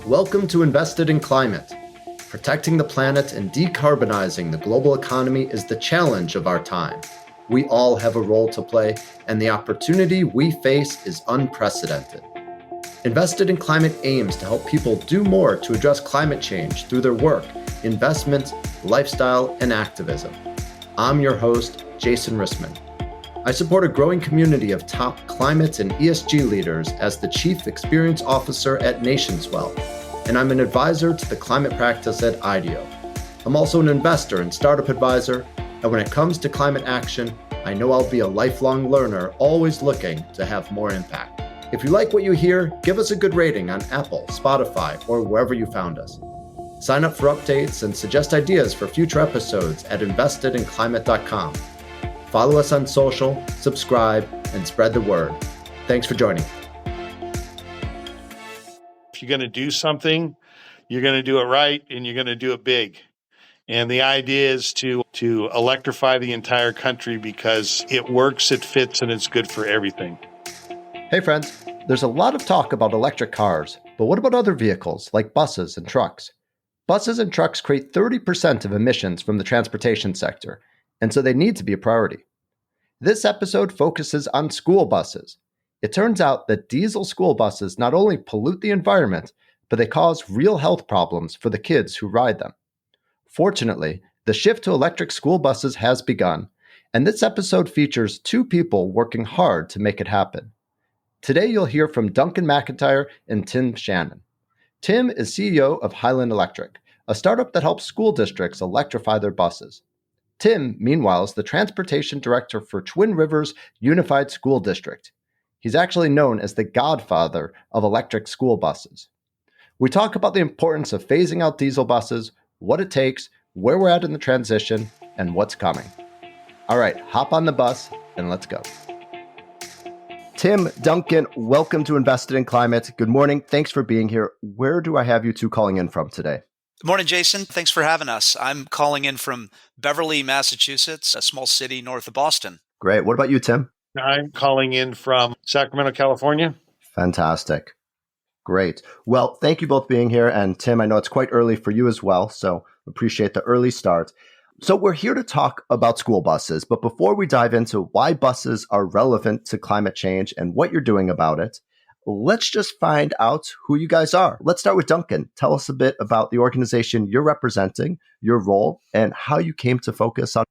Welcome to Invested in Climate. Protecting the planet and decarbonizing the global economy is the challenge of our time. We all have a role to play, and the opportunity we face is unprecedented. Invested in Climate aims to help people do more to address climate change through their work, investment, lifestyle, and activism. I'm your host, Jason Rissman. I support a growing community of top climate and ESG leaders as the Chief Experience Officer at NationsWell, and I'm an advisor to the climate practice at IDEO. I'm also an investor and startup advisor, and when it comes to climate action, I know I'll be a lifelong learner, always looking to have more impact. If you like what you hear, give us a good rating on Apple, Spotify, or wherever you found us. Sign up for updates and suggest ideas for future episodes at investedinclimate.com. Follow us on social, subscribe, and spread the word. Thanks for joining. If you're going to do something, you're going to do it right and you're going to do it big. And the idea is to electrify the entire country because it works, it fits, and it's good for everything. Hey friends, there's a lot of talk about electric cars, but what about other vehicles like buses and trucks? Buses and trucks create 30% of emissions from the transportation sector, and so they need to be a priority. This episode focuses on school buses. It turns out that diesel school buses not only pollute the environment, but they cause real health problems for the kids who ride them. Fortunately, the shift to electric school buses has begun, and this episode features two people working hard to make it happen. Today you'll hear from Duncan McIntyre and Tim Shannon. Tim is CEO of Highland Electric, a startup that helps school districts electrify their buses. Tim, meanwhile, is the transportation director for Twin Rivers Unified School District. He's actually known as the godfather of electric school buses. We talk about the importance of phasing out diesel buses, what it takes, where we're at in the transition, and what's coming. All right, hop on the bus and let's go. Tim, Duncan, welcome to Invested in Climate. Good morning. Thanks for being here. Where do I have you two calling in from today? Good morning, Jason. Thanks for having us. I'm calling in from Beverly, Massachusetts, a small city north of Boston. Great. What about you, Tim? I'm calling in from Sacramento, California. Fantastic. Great. Well, thank you both being here. And Tim, I know it's quite early for you as well, so appreciate the early start. So we're here to talk about school buses, but before we dive into why buses are relevant to climate change and what you're doing about it, let's just find out who you guys are. Let's start with Duncan. Tell us a bit about the organization you're representing, your role, and how you came to focus on.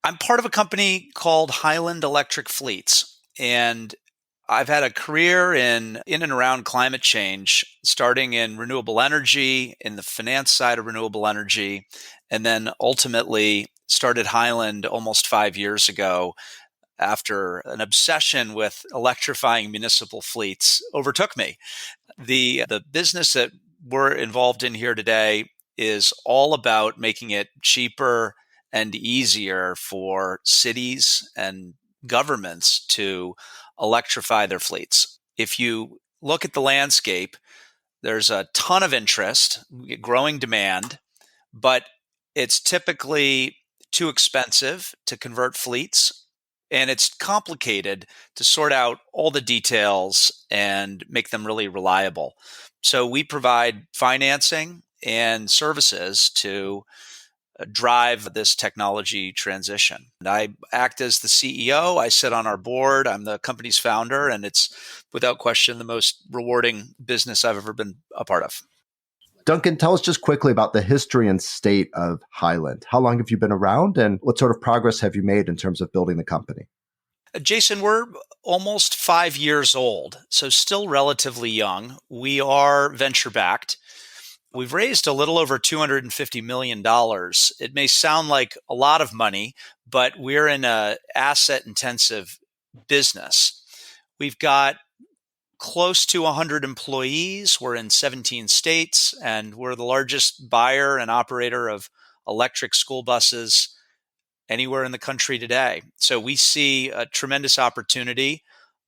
I'm part of a company called Highland Electric Fleets, and I've had a career in and around climate change, starting in renewable energy, in the finance side of renewable energy, and then ultimately started Highland almost 5 years ago after an obsession with electrifying municipal fleets overtook me. The business that we're involved in here today is all about making it cheaper and easier for cities and governments to electrify their fleets. If you look at the landscape, there's a ton of interest, growing demand, but it's typically too expensive to convert fleets, and it's complicated to sort out all the details and make them really reliable. So we provide financing and services to drive this technology transition. And I act as the CEO. I sit on our board. I'm the company's founder, and it's without question the most rewarding business I've ever been a part of. Duncan, tell us just quickly about the history and state of Highland. How long have you been around, and what sort of progress have you made in terms of building the company? Jason, we're almost 5 years old, so still relatively young. We are venture-backed. We've raised a little over $250 million. It may sound like a lot of money, but we're in an asset-intensive business. We've got close to 100 employees. We're in 17 states, and we're the largest buyer and operator of electric school buses anywhere in the country today. So we see a tremendous opportunity,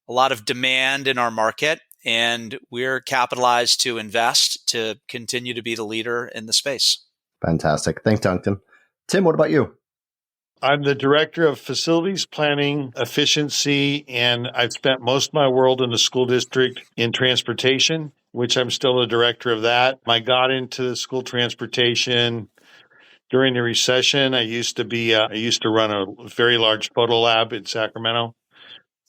a lot of demand in our market, and we're capitalized to invest to continue to be the leader in the space. Fantastic. Thanks, Duncan. Tim, what about you? I'm the director of facilities planning, efficiency, and I've spent most of my world in the school district in transportation, which I'm still the director of that. I got into the school transportation during the recession. I used to run a very large photo lab in Sacramento.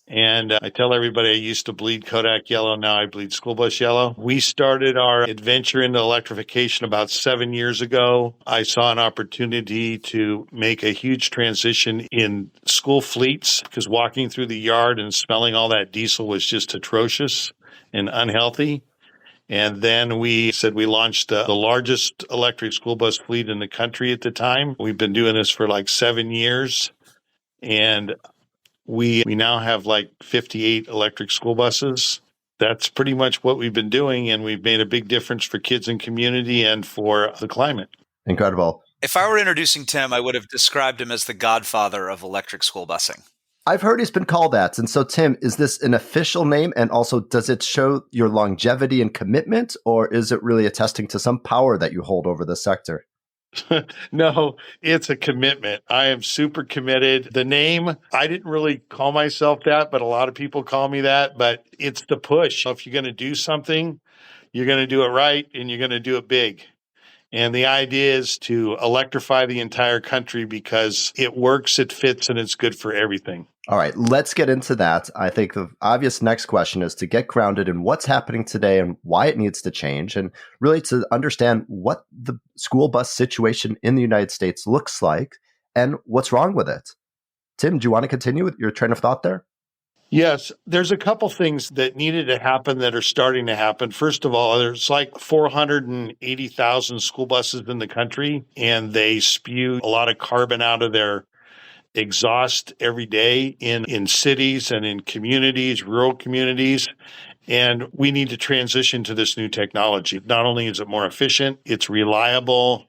And I tell everybody I used to bleed Kodak yellow. Now I bleed school bus yellow. We started our adventure into electrification about 7 years ago. I saw an opportunity to make a huge transition in school fleets because walking through the yard and smelling all that diesel was just atrocious and unhealthy. And then we said we launched the largest electric school bus fleet in the country at the time. We've been doing this for like 7 years. And we now have like 58 electric school buses. That's pretty much what we've been doing, and we've made a big difference for kids and community and for the climate. Incredible. If I were introducing Tim, I would have described him as the godfather of electric school busing. I've heard he's been called that. And so, Tim, is this an official name? And also, does it show your longevity and commitment, or is it really attesting to some power that you hold over the sector? No, it's a commitment. I am super committed. The name, I didn't really call myself that, but a lot of people call me that. But it's the push. If you're going to do something, you're going to do it right and you're going to do it big. And the idea is to electrify the entire country because it works, it fits, and it's good for everything. All right, let's get into that. I think the obvious next question is to get grounded in what's happening today and why it needs to change, and really to understand what the school bus situation in the United States looks like and what's wrong with it. Tim, do you want to continue with your train of thought there? Yes, there's a couple things that needed to happen that are starting to happen. First of all, there's like 480,000 school buses in the country, and they spew a lot of carbon out of their exhaust every day in cities and in communities, rural communities. And we need to transition to this new technology. Not only is it more efficient, it's reliable,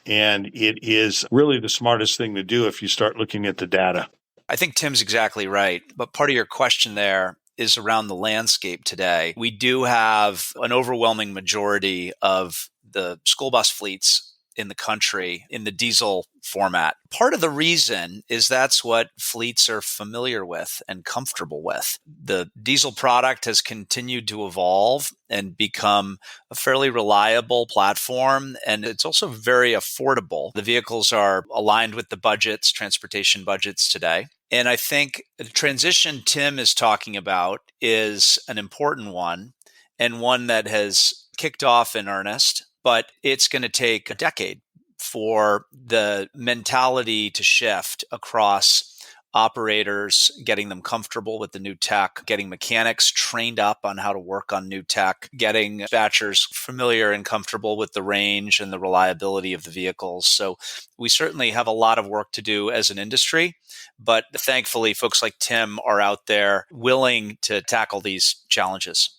and it is really the smartest thing to do if you start looking at the data. I think Tim's exactly right. But part of your question there is around the landscape today. We do have an overwhelming majority of the school bus fleets in the country in the diesel format. Part of the reason is that's what fleets are familiar with and comfortable with. The diesel product has continued to evolve and become a fairly reliable platform, and it's also very affordable. The vehicles are aligned with the budgets, transportation budgets today. And I think the transition Tim is talking about is an important one, and one that has kicked off in earnest, but it's going to take a decade for the mentality to shift across operators, getting them comfortable with the new tech, getting mechanics trained up on how to work on new tech, getting dispatchers familiar and comfortable with the range and the reliability of the vehicles. So we certainly have a lot of work to do as an industry, but thankfully folks like Tim are out there willing to tackle these challenges.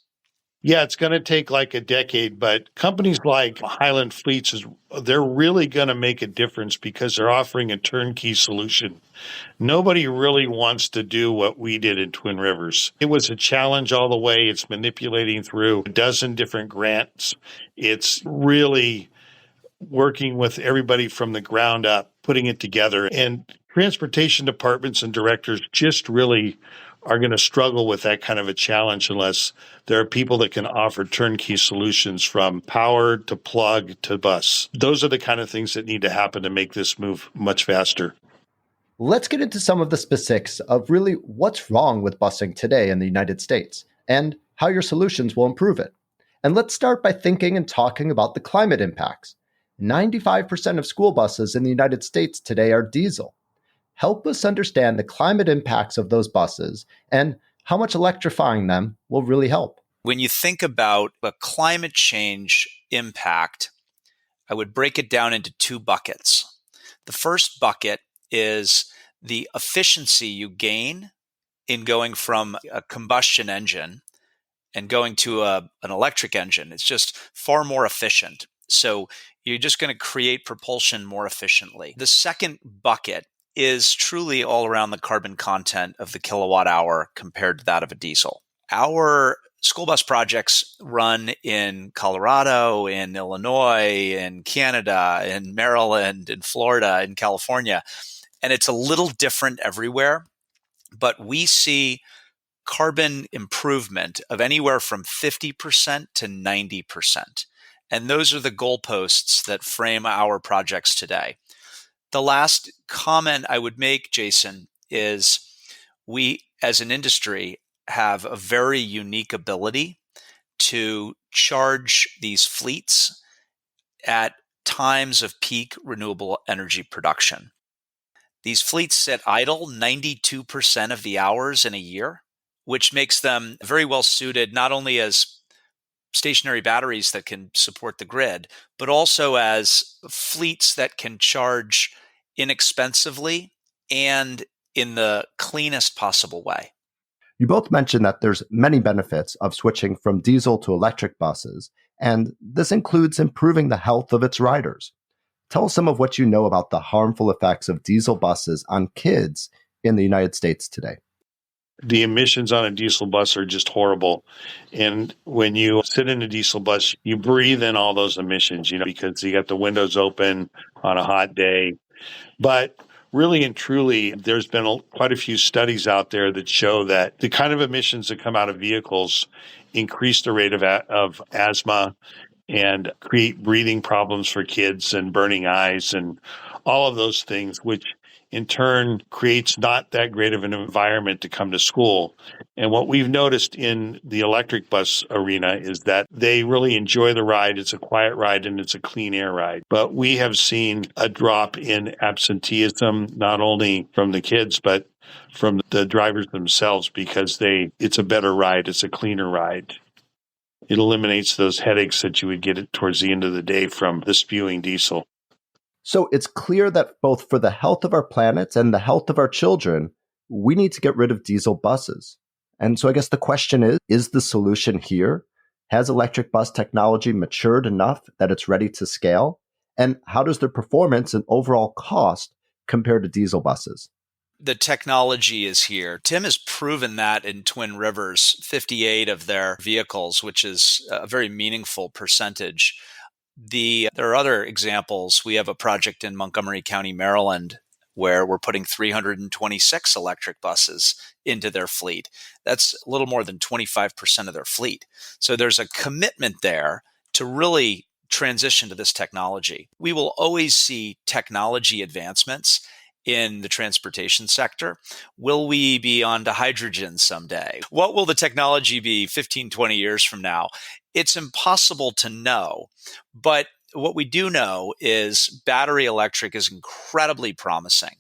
Yeah, it's going to take like a decade, but companies like Highland Fleets, they're really going to make a difference because they're offering a turnkey solution. Nobody really wants to do what we did in Twin Rivers. It was a challenge all the way. It's manipulating through a dozen different grants. It's really working with everybody from the ground up, putting it together. And transportation departments and directors just really are going to struggle with that kind of a challenge unless there are people that can offer turnkey solutions from power to plug to bus. Those are the kind of things that need to happen to make this move much faster. Let's get into some of the specifics of really what's wrong with busing today in the United States and how your solutions will improve it. And let's start by thinking and talking about the climate impacts. 95% of school buses in the United States today are diesel. Help us understand the climate impacts of those buses and how much electrifying them will really help. When you think about a climate change impact, I would break it down into two buckets. The first bucket is the efficiency you gain in going from a combustion engine and going to an electric engine. It's just far more efficient. So you're just going to create propulsion more efficiently. The second bucket is truly all around the carbon content of the kilowatt hour compared to that of a diesel. Our school bus projects run in Colorado, in Illinois, in Canada, in Maryland, in Florida, in California. and it's a little different everywhere, but we see carbon improvement of anywhere from 50% to 90%. And those are the goalposts that frame our projects today. The last comment I would make, Jason, is we as an industry have a very unique ability to charge these fleets at times of peak renewable energy production. These fleets sit idle 92% of the hours in a year, which makes them very well suited not only as stationary batteries that can support the grid, but also as fleets that can charge inexpensively and in the cleanest possible way. You both mentioned that there's many benefits of switching from diesel to electric buses, and this includes improving the health of its riders. Tell us some of what you know about the harmful effects of diesel buses on kids in the United States today. The emissions on a diesel bus are just horrible. And when you sit in a diesel bus, you breathe in all those emissions, because you got the windows open on a hot day. But really and truly, there's been quite a few studies out there that show that the kind of emissions that come out of vehicles increase the rate of asthma and create breathing problems for kids and burning eyes and all of those things, which in turn creates not that great of an environment to come to school. And what we've noticed in the electric bus arena is that they really enjoy the ride. It's a quiet ride and it's a clean air ride. But we have seen a drop in absenteeism, not only from the kids, but from the drivers themselves, because it's a better ride. It's a cleaner ride. It eliminates those headaches that you would get towards the end of the day from the spewing diesel. So it's clear that both for the health of our planet and the health of our children, we need to get rid of diesel buses. And so I guess the question is the solution here? Has electric bus technology matured enough that it's ready to scale? And how does their performance and overall cost compare to diesel buses? The technology is here. Tim has proven that in Twin Rivers, 58 of their vehicles, which is a very meaningful percentage. There are other examples. We have a project in Montgomery County, Maryland, where we're putting 326 electric buses into their fleet. That's a little more than 25% of their fleet. So there's a commitment there to really transition to this technology. We will always see technology advancements in the transportation sector. Will we be onto hydrogen someday? What will the technology be 15, 20 years from now? It's impossible to know, but what we do know is battery electric is incredibly promising.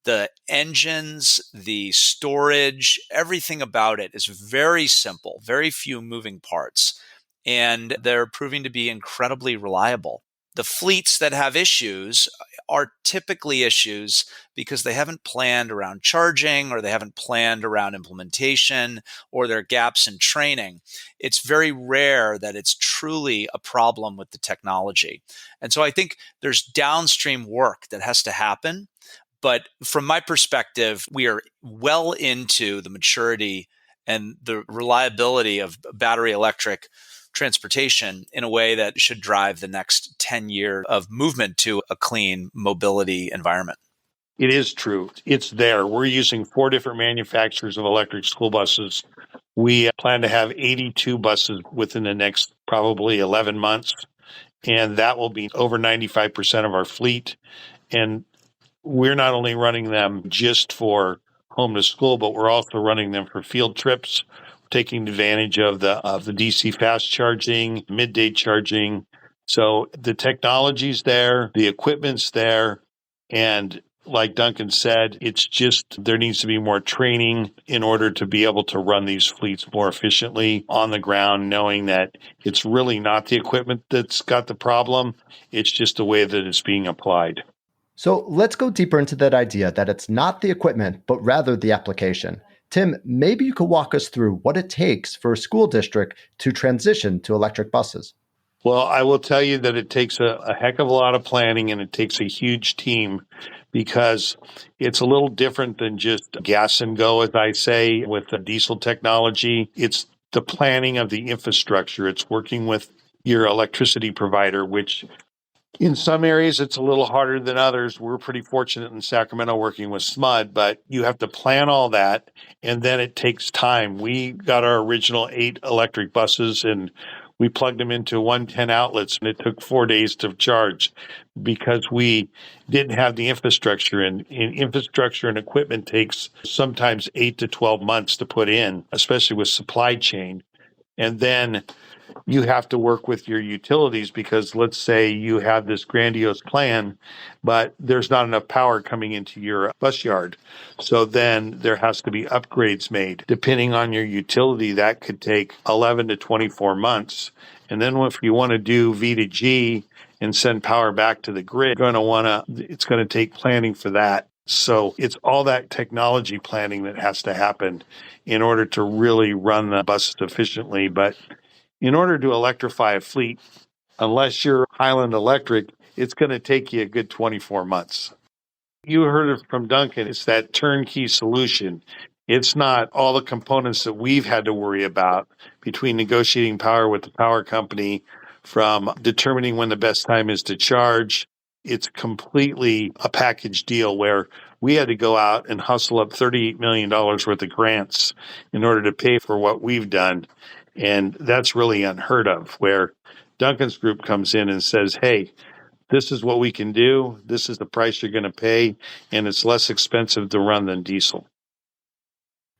The engines, the storage, everything about it is very simple, very few moving parts, and they're proving to be incredibly reliable. The fleets that have issues are typically issues because they haven't planned around charging, or they haven't planned around implementation, or there are gaps in training. It's very rare that it's truly a problem with the technology. And so I think there's downstream work that has to happen. But from my perspective, we are well into the maturity and the reliability of battery electric transportation in a way that should drive the next 10 years of movement to a clean mobility environment. It is true. It's there. We're using 4 different manufacturers of electric school buses. We plan to have 82 buses within the next probably 11 months, and that will be over 95% of our fleet. And we're not only running them just for home to school, but we're also running them for field trips, taking advantage of the DC fast charging, midday charging. So the technology's there, the equipment's there, and like Duncan said, it's just there needs to be more training in order to be able to run these fleets more efficiently on the ground, knowing that it's really not the equipment that's got the problem. It's just the way that it's being applied. So let's go deeper into that idea that it's not the equipment, but rather the application. Tim, maybe you could walk us through what it takes for a school district to transition to electric buses. Well, I will tell you that it takes a heck of a lot of planning, and it takes a huge team, because it's a little different than just gas and go, as I say, with the diesel technology. It's the planning of the infrastructure. It's working with your electricity provider, which In some areas, it's a little harder than others. We're pretty fortunate in Sacramento working with SMUD, but you have to plan all that, and then it takes time. We got our original 8 electric buses, and we plugged them into 110 outlets, and it took 4 days to charge because we didn't have the infrastructure. And infrastructure and equipment takes sometimes 8 to 12 months to put in, especially with supply chain. And then you have to work with your utilities because let's say you have this grandiose plan, but there's not enough power coming into your bus yard. So then there has to be upgrades made. Depending on your utility, that could take 11 to 24 months. And then if you want to do V to G and send power back to the grid, it's going to take planning for that. So it's all that technology planning that has to happen in order to really run the buses efficiently. But in order to electrify a fleet, unless you're Highland Electric, it's going to take you a good 24 months. You heard it from Duncan. It's that turnkey solution. It's not all the components that we've had to worry about between negotiating power with the power company, from determining when the best time is to charge. It's completely a package deal where we had to go out and hustle up $38 million worth of grants in order to pay for what we've done. And that's really unheard of, where Duncan's group comes in and says, hey, this is what we can do. This is the price you're going to pay, and it's less expensive to run than diesel.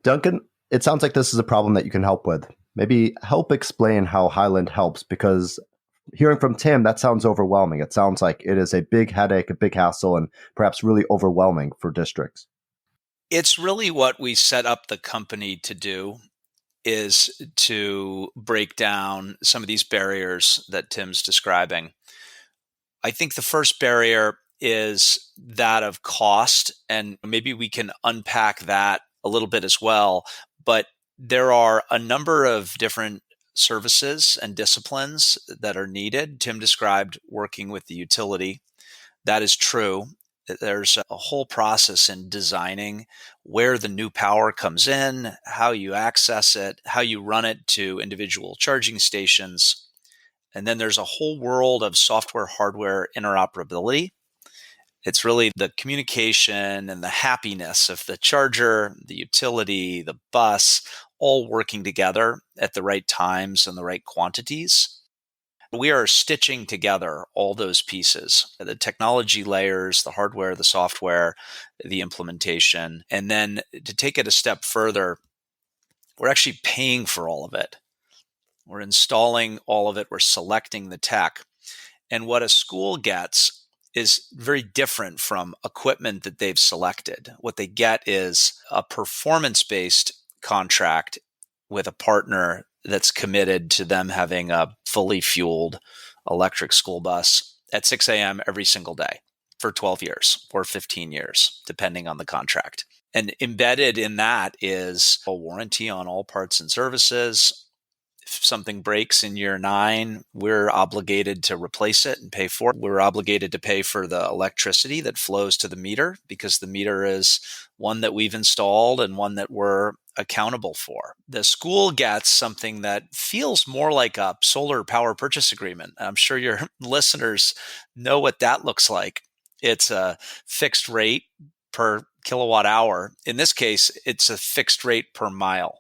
Duncan, it sounds like this is a problem that you can help with. Maybe help explain how Highland helps, because hearing from Tim, that sounds overwhelming. It sounds like it is a big headache, a big hassle, and perhaps really overwhelming for districts. It's really what we set up the company to do, is to break down some of these barriers that Tim's describing. I think the first barrier is that of cost, and maybe we can unpack that a little bit as well. But there are a number of different services and disciplines that are needed. Tim described working with the utility. That is true. There's a whole process in designing where the new power comes in, how you access it, how you run it to individual charging stations. And then there's a whole world of software, hardware interoperability. It's really the communication and the happiness of the charger, the utility, the bus, all working together at the right times and the right quantities. We are stitching together all those pieces, the technology layers, the hardware, the software, the implementation. And then to take it a step further, we're actually paying for all of it. We're installing all of it. We're selecting the tech. And what a school gets is very different from equipment that they've selected. What they get is a performance-based contract with a partner that's committed to them having a fully fueled electric school bus at 6 a.m. every single day for 12 years or 15 years, depending on the contract. And embedded in that is a warranty on all parts and services. If something breaks in year 9, we're obligated to replace it and pay for it. We're obligated to pay for the electricity that flows to the meter, because the meter is one that we've installed and one that we're accountable for. The school gets something that feels more like a solar power purchase agreement. I'm sure your listeners know what that looks like. It's a fixed rate per kilowatt hour. In this case, it's a fixed rate per mile.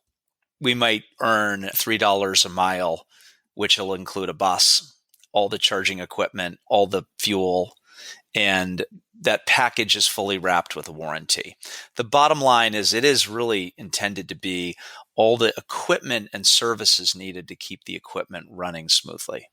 We might earn $3 a mile, which will include a bus, all the charging equipment, all the fuel, and that package is fully wrapped with a warranty. The bottom line is it is really intended to be all the equipment and services needed to keep the equipment running smoothly.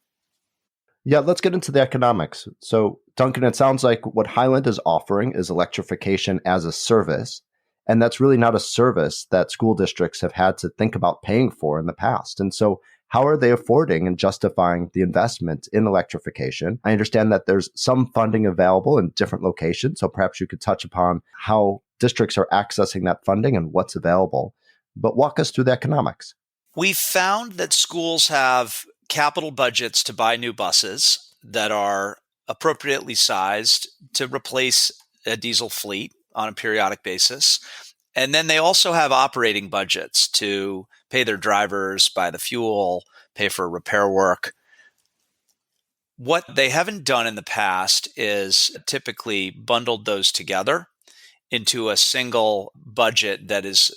Yeah, let's get into the economics. So, Duncan, it sounds like what Highland is offering is electrification as a service. And that's really not a service that school districts have had to think about paying for in the past. And so how are they affording and justifying the investment in electrification? I understand that there's some funding available in different locations. So perhaps you could touch upon how districts are accessing that funding and what's available. But walk us through the economics. We found that schools have capital budgets to buy new buses that are appropriately sized to replace a diesel fleet on a periodic basis. And then they also have operating budgets to pay their drivers, buy the fuel, pay for repair work. What they haven't done in the past is typically bundled those together into a single budget that is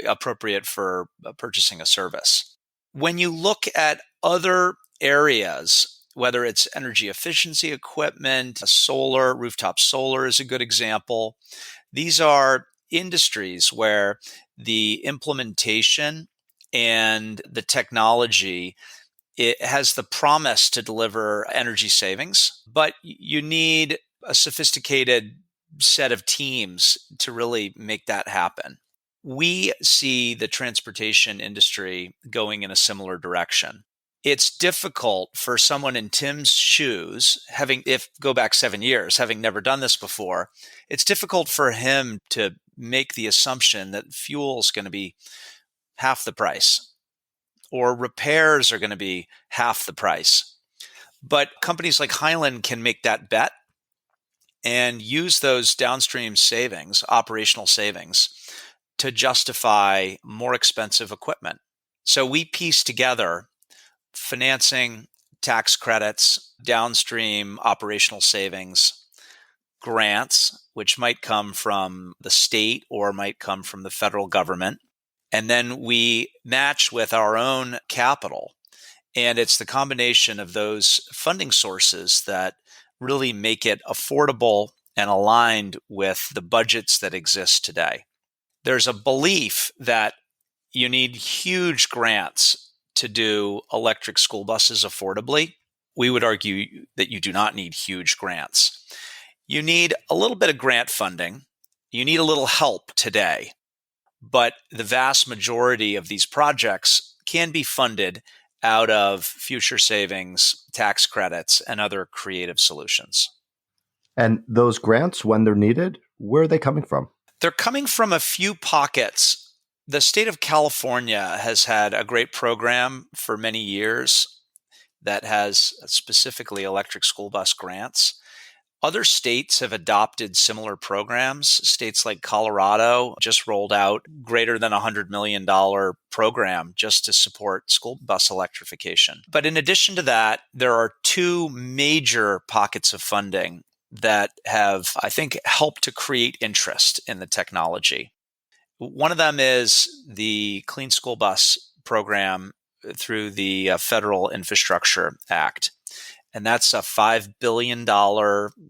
appropriate for purchasing a service. When you look at other areas, whether it's energy efficiency equipment, solar, rooftop solar is a good example. These are industries where the implementation and the technology, it has the promise to deliver energy savings, but you need a sophisticated set of teams to really make that happen. We see the transportation industry going in a similar direction. It's difficult for someone in Tim's shoes, go back 7 years, having never done this before, it's difficult for him to make the assumption that fuel is going to be half the price or repairs are going to be half the price. But companies like Highland can make that bet and use those downstream savings, operational savings, to justify more expensive equipment. So we piece together financing, tax credits, downstream operational savings, grants, which might come from the state or might come from the federal government. And then we match with our own capital. And it's the combination of those funding sources that really make it affordable and aligned with the budgets that exist today. There's a belief that you need huge grants to do electric school buses affordably. We would argue that you do not need huge grants. You need a little bit of grant funding. You need a little help today. But the vast majority of these projects can be funded out of future savings, tax credits, and other creative solutions. And those grants, when they're needed, where are they coming from? They're coming from a few pockets. The state of California has had a great program for many years that has specifically electric school bus grants. Other states have adopted similar programs. States like Colorado just rolled out greater than $100 million program just to support school bus electrification. But in addition to that, there are two major pockets of funding that have, I think, helped to create interest in the technology. One of them is the Clean School Bus program through the Federal Infrastructure Act. And that's a $5 billion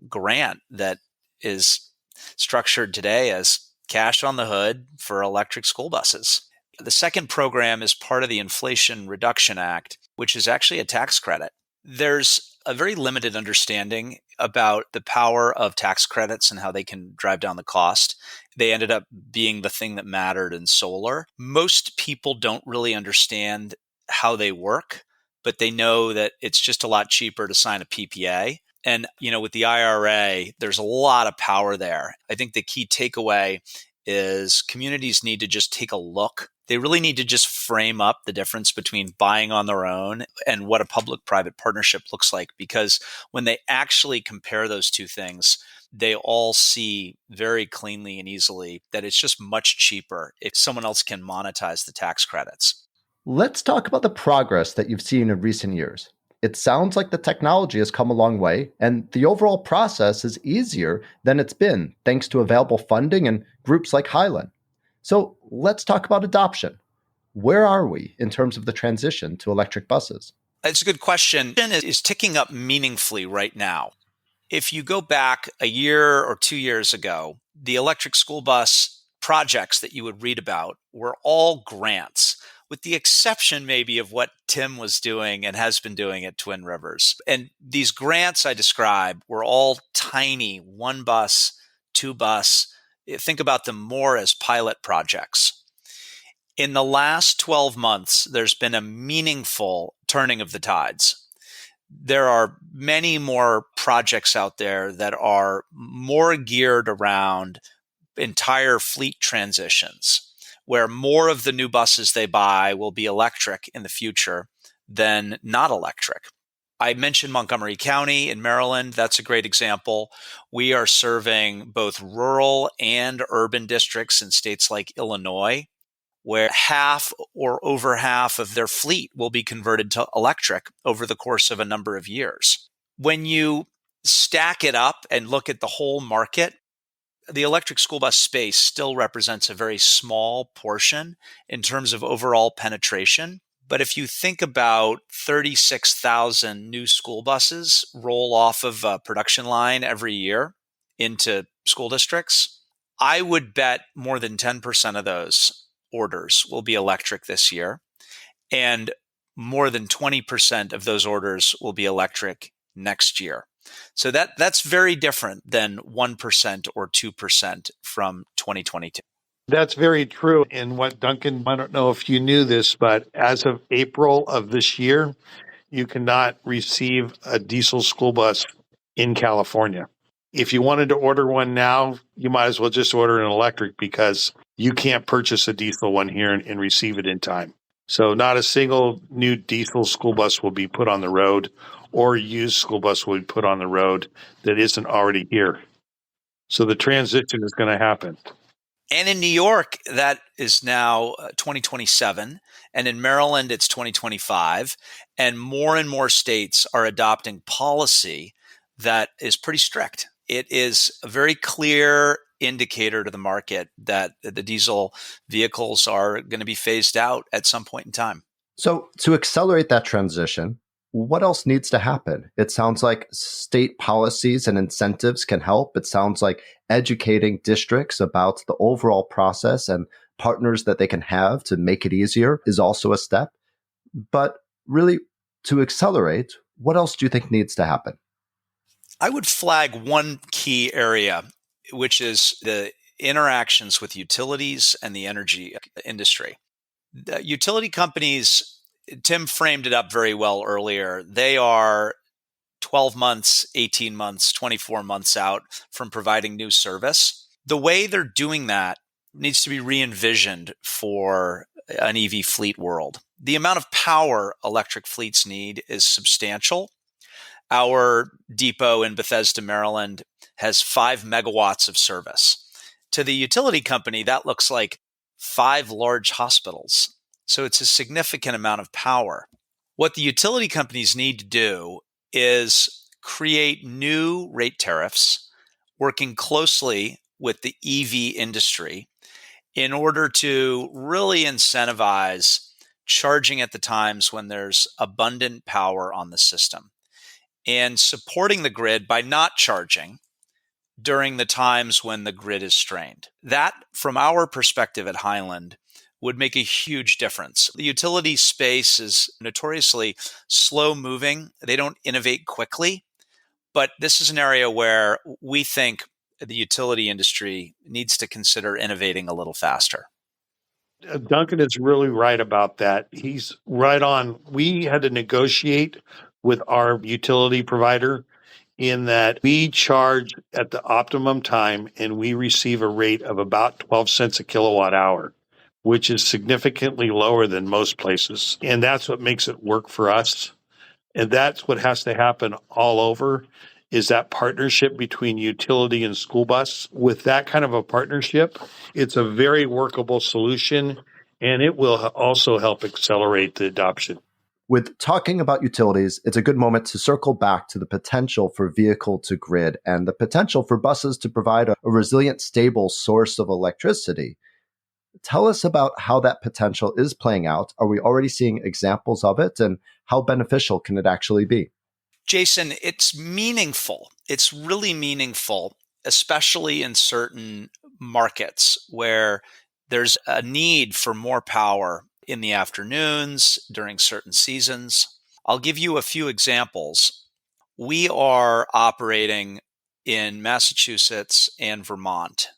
grant that is structured today as cash on the hood for electric school buses. The second program is part of the Inflation Reduction Act, which is actually a tax credit. There's a very limited understanding about the power of tax credits and how they can drive down the cost. They ended up being the thing that mattered in solar. Most people don't really understand how they work, but they know that it's just a lot cheaper to sign a PPA. And, with the IRA, there's a lot of power there. I think the key takeaway is communities need to just take a look. They really need to just frame up the difference between buying on their own and what a public-private partnership looks like. Because when they actually compare those two things, they all see very cleanly and easily that it's just much cheaper if someone else can monetize the tax credits. Let's talk about the progress that you've seen in recent years. It sounds like the technology has come a long way, and the overall process is easier than it's been thanks to available funding and groups like Highland. So let's talk about adoption. Where are we in terms of the transition to electric buses? It's a good question. It is ticking up meaningfully right now. If you go back a year or 2 years ago, the electric school bus projects that you would read about were all grants, with the exception maybe of what Tim was doing and has been doing at Twin Rivers. And these grants I describe were all tiny, 1 bus, 2 bus. Think about them more as pilot projects. In the last 12 months, there's been a meaningful turning of the tides. There are many more projects out there that are more geared around entire fleet transitions, where more of the new buses they buy will be electric in the future than not electric. I mentioned Montgomery County in Maryland. That's a great example. We are serving both rural and urban districts in states like Illinois, where half or over half of their fleet will be converted to electric over the course of a number of years. When you stack it up and look at the whole market, the electric school bus space still represents a very small portion in terms of overall penetration. But if you think about 36,000 new school buses roll off of a production line every year into school districts, I would bet more than 10% of those orders will be electric this year. And more than 20% of those orders will be electric next year. So that's very different than 1% or 2% from 2022. That's very true. And what Duncan, I don't know if you knew this, but as of April of this year, you cannot receive a diesel school bus in California. If you wanted to order one now, you might as well just order an electric because you can't purchase a diesel one here and receive it in time. So not a single new diesel school bus will be put on the road or used school bus will be put on the road that isn't already here. So the transition is going to happen. And in New York, that is now 2027. And in Maryland, it's 2025. And more states are adopting policy that is pretty strict. It is a very clear indicator to the market that the diesel vehicles are going to be phased out at some point in time. So, to accelerate that transition, what else needs to happen? It sounds like state policies and incentives can help. It sounds like educating districts about the overall process and partners that they can have to make it easier is also a step. But really, to accelerate, what else do you think needs to happen? I would flag one key area, which is the interactions with utilities and the energy industry. The utility companies, Tim framed it up very well earlier. They are 12 months, 18 months, 24 months out from providing new service. The way they're doing that needs to be re-envisioned for an EV fleet world. The amount of power electric fleets need is substantial. Our depot in Bethesda, Maryland, has 5 megawatts of service. To the utility company, that looks like 5 large hospitals. So it's a significant amount of power. What the utility companies need to do is create new rate tariffs, working closely with the EV industry in order to really incentivize charging at the times when there's abundant power on the system and supporting the grid by not charging during the times when the grid is strained. That, from our perspective at Highland, would make a huge difference. The utility space is notoriously slow moving. They don't innovate quickly, but this is an area where we think the utility industry needs to consider innovating a little faster. Duncan is really right about that. He's right on. We had to negotiate with our utility provider in that we charge at the optimum time and we receive a rate of about 12 cents a kilowatt hour, which is significantly lower than most places. And that's what makes it work for us. And that's what has to happen all over is that partnership between utility and school bus. With that kind of a partnership, it's a very workable solution, and it will also help accelerate the adoption. With talking about utilities, it's a good moment to circle back to the potential for vehicle to grid and the potential for buses to provide a resilient, stable source of electricity. Tell us about how that potential is playing out. Are we already seeing examples of it, and how beneficial can it actually be? Jason, it's meaningful. It's really meaningful, especially in certain markets where there's a need for more power in the afternoons during certain seasons. I'll give you a few examples. We are operating in Massachusetts and Vermont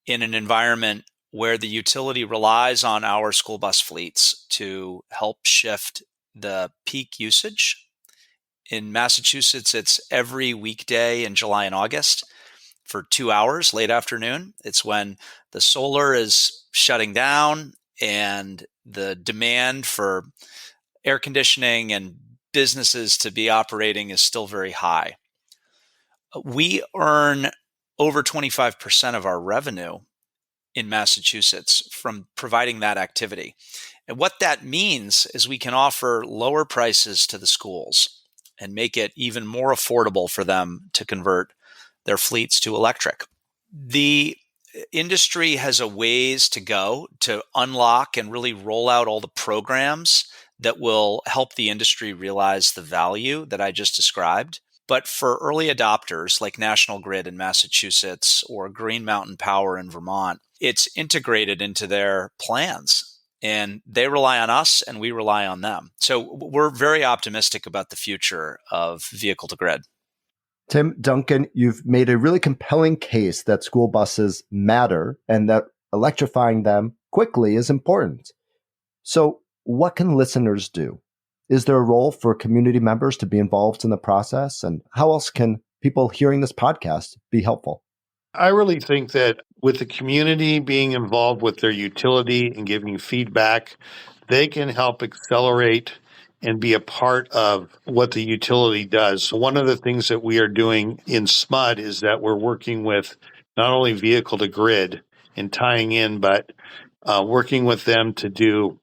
in an environment where the utility relies on our school bus fleets to help shift the peak usage. In Massachusetts, it's every weekday in July and August for 2 hours, late afternoon. It's when the solar is shutting down and the demand for air conditioning and businesses to be operating is still very high. We earn over 25% of our revenue in Massachusetts from providing that activity. And what that means is we can offer lower prices to the schools. and make it even more affordable for them to convert their fleets to electric. The industry has a ways to go to unlock and really roll out all the programs that will help the industry realize the value that I just described. But for early adopters like National Grid in Massachusetts or Green Mountain Power in Vermont, it's integrated into their plans. And they rely on us and we rely on them. So we're very optimistic about the future of vehicle to grid. Tim, Duncan, you've made a really compelling case that school buses matter and that electrifying them quickly is important. So what can listeners do? Is there a role for community members to be involved in the process? And how else can people hearing this podcast be helpful? I really think that with the community being involved with their utility and giving feedback, they can help accelerate and be a part of what the utility does. One of the things that we are doing in SMUD is that we're working with not only vehicle to grid and tying in, but working with them to do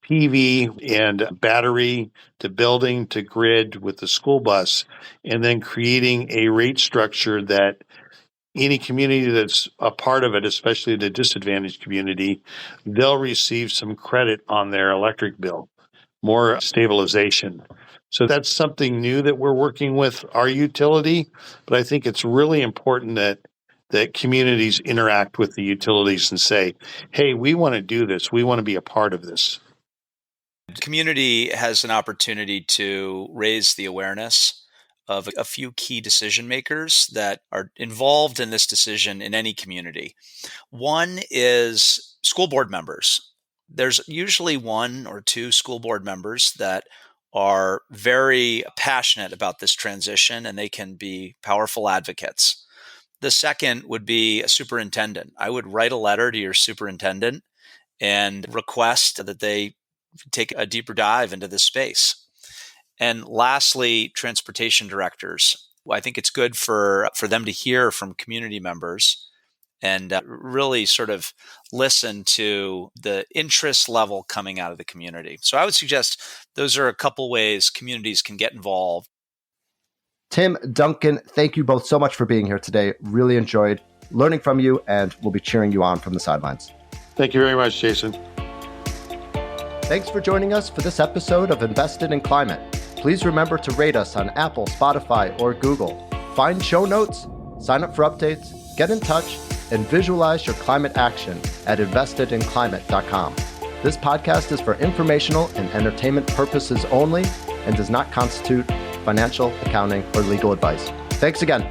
PV and battery to building to grid with the school bus, and then creating a rate structure that any community that's a part of it, especially the disadvantaged community, they'll receive some credit on their electric bill, more stabilization. So that's something new that we're working with our utility, but I think it's really important that communities interact with the utilities and say, hey, we want to do this. We want to be a part of this. The community has an opportunity to raise the awareness of a few key decision makers that are involved in this decision in any community. One is school board members. There's usually one or two school board members that are very passionate about this transition, and they can be powerful advocates. The second would be a superintendent. I would write a letter to your superintendent and request that they take a deeper dive into this space. And lastly, transportation directors. I think it's good for them to hear from community members and really sort of listen to the interest level coming out of the community. So I would suggest those are a couple ways communities can get involved. Tim, Duncan, thank you both so much for being here today. Really enjoyed learning from you, and we'll be cheering you on from the sidelines. Thank you very much, Jason. Thanks for joining us for this episode of Invested in Climate. Please remember to rate us on Apple, Spotify, or Google. Find show notes, sign up for updates, get in touch, and visualize your climate action at investedinclimate.com. This podcast is for informational and entertainment purposes only and does not constitute financial, accounting, or legal advice. Thanks again.